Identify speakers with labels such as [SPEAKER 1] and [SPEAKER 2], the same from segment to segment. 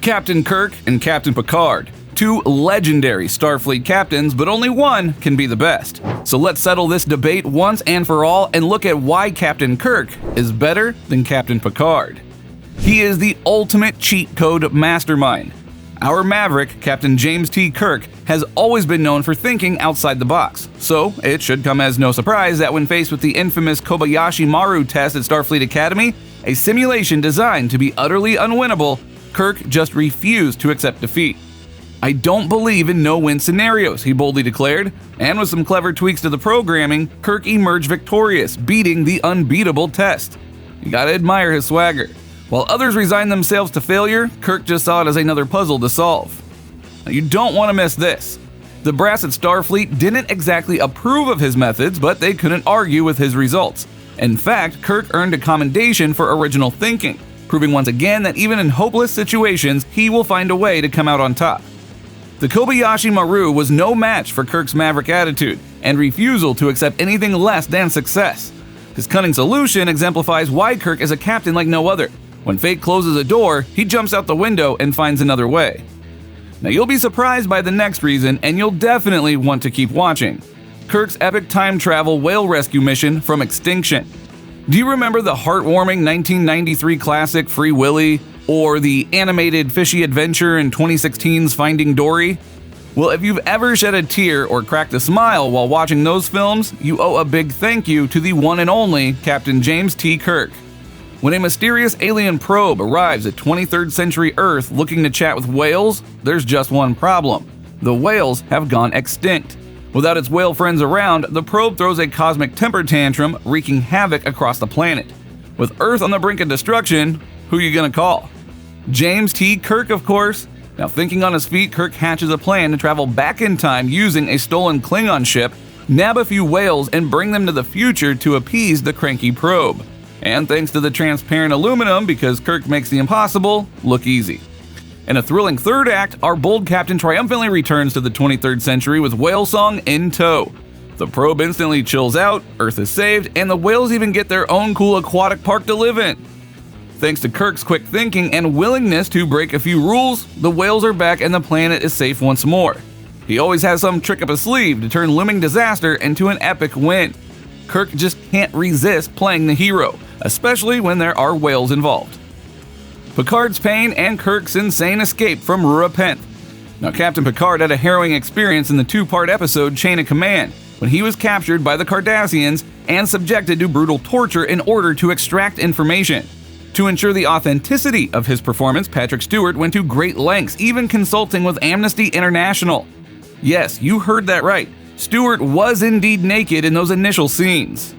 [SPEAKER 1] Captain Kirk and Captain Picard. Two legendary Starfleet captains, but only one can be the best. So let's settle this debate once and for all and look at why Captain Kirk is better than Captain Picard. He is the ultimate cheat code mastermind. Our Maverick, Captain James T. Kirk, has always been known for thinking outside the box, so it should come as no surprise that when faced with the infamous Kobayashi Maru test at Starfleet Academy, a simulation designed to be utterly unwinnable, Kirk just refused to accept defeat. "I don't believe in no-win scenarios," he boldly declared, and with some clever tweaks to the programming, Kirk emerged victorious, beating the unbeatable test. You gotta admire his swagger. While others resigned themselves to failure, Kirk just saw it as another puzzle to solve. Now, you don't want to miss this. The brass at Starfleet didn't exactly approve of his methods, but they couldn't argue with his results. In fact, Kirk earned a commendation for original thinking, proving once again that even in hopeless situations, he will find a way to come out on top. The Kobayashi Maru was no match for Kirk's Maverick attitude and refusal to accept anything less than success. His cunning solution exemplifies why Kirk is a captain like no other. When fate closes a door, he jumps out the window and finds another way. Now you'll be surprised by the next reason, and you'll definitely want to keep watching. Kirk's epic time travel whale rescue mission from extinction. Do you remember the heartwarming 1993 classic Free Willy, or the animated fishy adventure in 2016's Finding Dory? Well, if you've ever shed a tear or cracked a smile while watching those films, you owe a big thank you to the one and only Captain James T. Kirk. When a mysterious alien probe arrives at 23rd century Earth looking to chat with whales, there's just one problem. The whales have gone extinct. Without its whale friends around, the probe throws a cosmic temper tantrum, wreaking havoc across the planet. With Earth on the brink of destruction, who you gonna call? James T. Kirk, of course. Now, thinking on his feet, Kirk hatches a plan to travel back in time using a stolen Klingon ship, nab a few whales, and bring them to the future to appease the cranky probe. And thanks to the transparent aluminum, because Kirk makes the impossible look easy. In a thrilling third act, our bold captain triumphantly returns to the 23rd century with whale song in tow. The probe instantly chills out, Earth is saved, and the whales even get their own cool aquatic park to live in. Thanks to Kirk's quick thinking and willingness to break a few rules, the whales are back and the planet is safe once more. He always has some trick up his sleeve to turn looming disaster into an epic win. Kirk just can't resist playing the hero, especially when there are whales involved. Picard's pain and Kirk's insane escape from Rura. Now, Captain Picard had a harrowing experience in the two-part episode Chain of Command, when he was captured by the Cardassians and subjected to brutal torture in order to extract information. To ensure the authenticity of his performance, Patrick Stewart went to great lengths, even consulting with Amnesty International. Yes, you heard that right. Stewart was indeed naked in those initial scenes.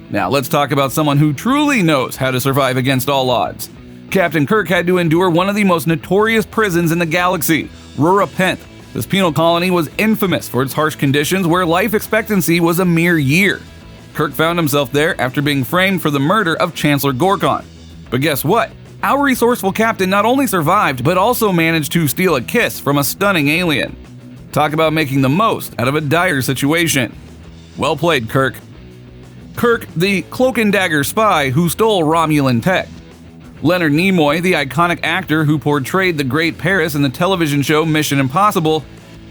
[SPEAKER 1] Now let's talk about someone who truly knows how to survive against all odds. Captain Kirk had to endure one of the most notorious prisons in the galaxy, Rura. This penal colony was infamous for its harsh conditions where life expectancy was a mere year. Kirk found himself there after being framed for the murder of Chancellor Gorkon. But guess what? Our resourceful captain not only survived, but also managed to steal a kiss from a stunning alien. Talk about making the most out of a dire situation. Well played, Kirk. Kirk, the cloak and dagger spy who stole Romulan tech. Leonard Nimoy, the iconic actor who portrayed the Great Paris in the television show Mission Impossible,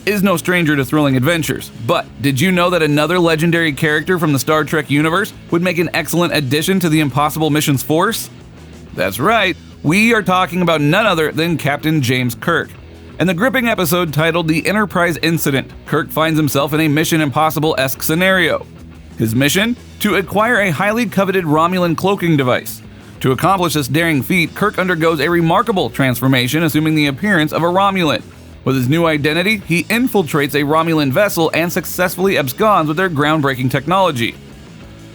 [SPEAKER 1] is no stranger to thrilling adventures. But did you know that another legendary character from the Star Trek universe would make an excellent addition to the Impossible Missions force? That's right, we are talking about none other than Captain James Kirk. In the gripping episode titled The Enterprise Incident, Kirk finds himself in a Mission Impossible-esque scenario. His mission? To acquire a highly coveted Romulan cloaking device. To accomplish this daring feat, Kirk undergoes a remarkable transformation, assuming the appearance of a Romulan. With his new identity, he infiltrates a Romulan vessel and successfully absconds with their groundbreaking technology.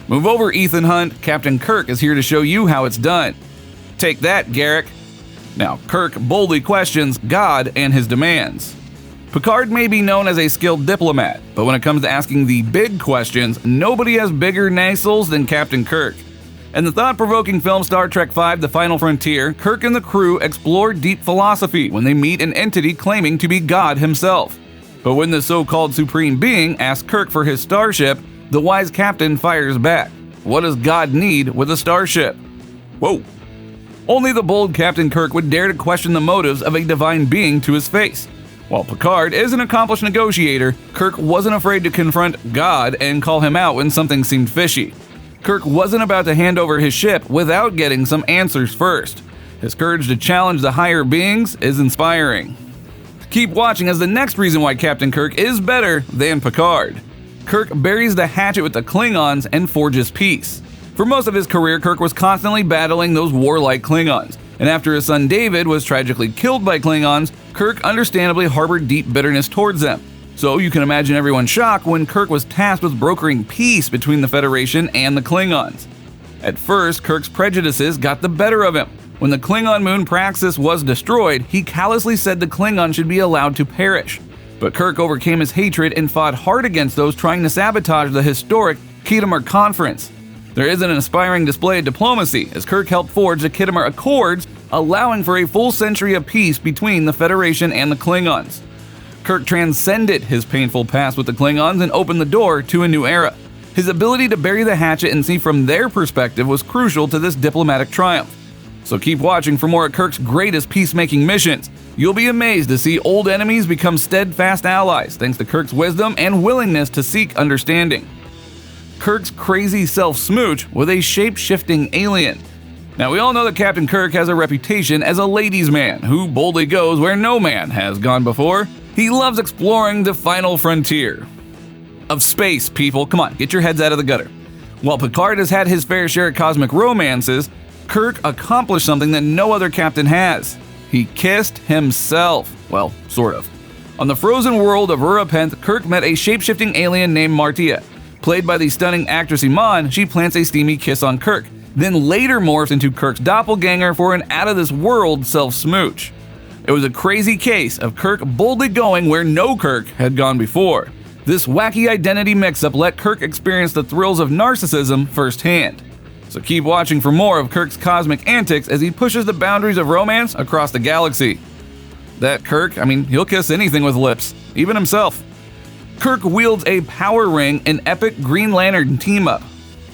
[SPEAKER 1] Move over, Ethan Hunt. Captain Kirk is here to show you how it's done. Take that, Garrick. Now, Kirk boldly questions God and his demands. Picard may be known as a skilled diplomat, but when it comes to asking the big questions, nobody has bigger nasals than Captain Kirk. In the thought-provoking film Star Trek V: The Final Frontier, Kirk and the crew explore deep philosophy when they meet an entity claiming to be God himself. But when the so-called supreme being asks Kirk for his starship, the wise captain fires back. What does God need with a starship? Whoa. Only the bold Captain Kirk would dare to question the motives of a divine being to his face. While Picard is an accomplished negotiator, Kirk wasn't afraid to confront God and call him out when something seemed fishy. Kirk wasn't about to hand over his ship without getting some answers first. His courage to challenge the higher beings is inspiring. Keep watching as the next reason why Captain Kirk is better than Picard. Kirk buries the hatchet with the Klingons and forges peace. For most of his career, Kirk was constantly battling those warlike Klingons, and after his son David was tragically killed by Klingons, Kirk understandably harbored deep bitterness towards them. So you can imagine everyone's shock when Kirk was tasked with brokering peace between the Federation and the Klingons. At first, Kirk's prejudices got the better of him. When the Klingon moon Praxis was destroyed, he callously said the Klingons should be allowed to perish. But Kirk overcame his hatred and fought hard against those trying to sabotage the historic Khitomer Conference. There is an inspiring display of diplomacy as Kirk helped forge the Khitomer Accords, allowing for a full century of peace between the Federation and the Klingons. Kirk transcended his painful past with the Klingons and opened the door to a new era. His ability to bury the hatchet and see from their perspective was crucial to this diplomatic triumph. So keep watching for more of Kirk's greatest peacemaking missions. You'll be amazed to see old enemies become steadfast allies thanks to Kirk's wisdom and willingness to seek understanding. Kirk's crazy self-smooch with a shape-shifting alien. Now, we all know that Captain Kirk has a reputation as a ladies' man who boldly goes where no man has gone before. He loves exploring the final frontier of space, people. Come on, get your heads out of the gutter. While Picard has had his fair share of cosmic romances, Kirk accomplished something that no other captain has. He kissed himself. Well, sort of. On the frozen world of Urapent, Kirk met a shape-shifting alien named Martia. Played by the stunning actress Iman, she plants a steamy kiss on Kirk, then later morphs into Kirk's doppelganger for an out-of-this-world self-smooch. It was a crazy case of Kirk boldly going where no Kirk had gone before. This wacky identity mix-up let Kirk experience the thrills of narcissism firsthand. So keep watching for more of Kirk's cosmic antics as he pushes the boundaries of romance across the galaxy. That Kirk, he'll kiss anything with lips, even himself. Kirk wields a power ring in epic Green Lantern team-up.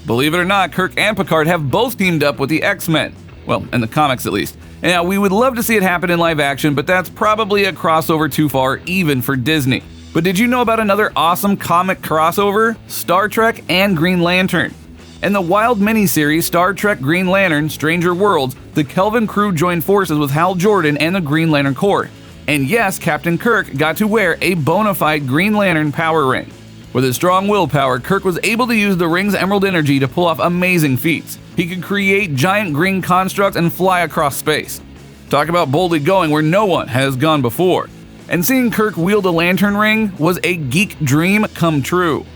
[SPEAKER 1] Believe it or not, Kirk and Picard have both teamed up with the X-Men. Well, in the comics at least. Now, we would love to see it happen in live action, but that's probably a crossover too far even for Disney. But did you know about another awesome comic crossover? Star Trek and Green Lantern. In the wild miniseries Star Trek Green Lantern Stranger Worlds, the Kelvin crew joined forces with Hal Jordan and the Green Lantern Corps. And yes, Captain Kirk got to wear a bona fide Green Lantern power ring. With his strong willpower, Kirk was able to use the ring's emerald energy to pull off amazing feats. He could create giant green constructs and fly across space. Talk about boldly going where no one has gone before. And seeing Kirk wield a lantern ring was a geek dream come true.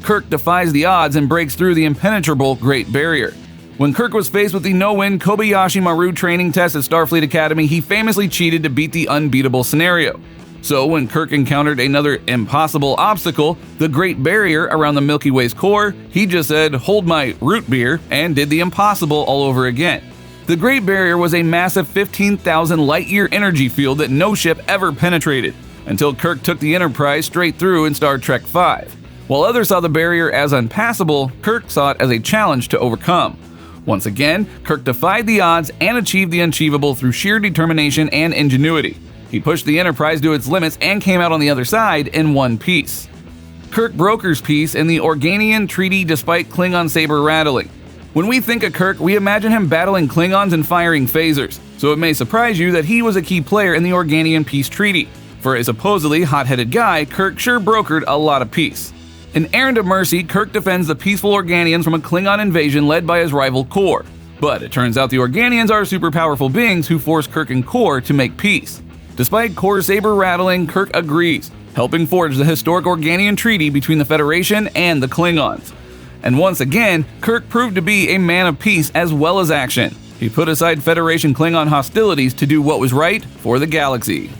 [SPEAKER 1] Kirk defies the odds and breaks through the impenetrable Great Barrier. When Kirk was faced with the no-win Kobayashi Maru training test at Starfleet Academy, he famously cheated to beat the unbeatable scenario. So when Kirk encountered another impossible obstacle, the Great Barrier around the Milky Way's core, he just said, "Hold my root beer," and did the impossible all over again. The Great Barrier was a massive 15,000 light-year energy field that no ship ever penetrated, until Kirk took the Enterprise straight through in Star Trek V. While others saw the barrier as unpassable, Kirk saw it as a challenge to overcome. Once again, Kirk defied the odds and achieved the unachievable through sheer determination and ingenuity. He pushed the Enterprise to its limits and came out on the other side in one piece. Kirk brokers peace in the Organian Treaty despite Klingon saber rattling. When we think of Kirk, we imagine him battling Klingons and firing phasers, so it may surprise you that he was a key player in the Organian Peace Treaty. For a supposedly hot-headed guy, Kirk sure brokered a lot of peace. In Errand of Mercy, Kirk defends the peaceful Organians from a Klingon invasion led by his rival Kor. But it turns out the Organians are super powerful beings who force Kirk and Kor to make peace. Despite Kor's saber rattling, Kirk agrees, helping forge the historic Organian Treaty between the Federation and the Klingons. And once again, Kirk proved to be a man of peace as well as action. He put aside Federation Klingon hostilities to do what was right for the galaxy.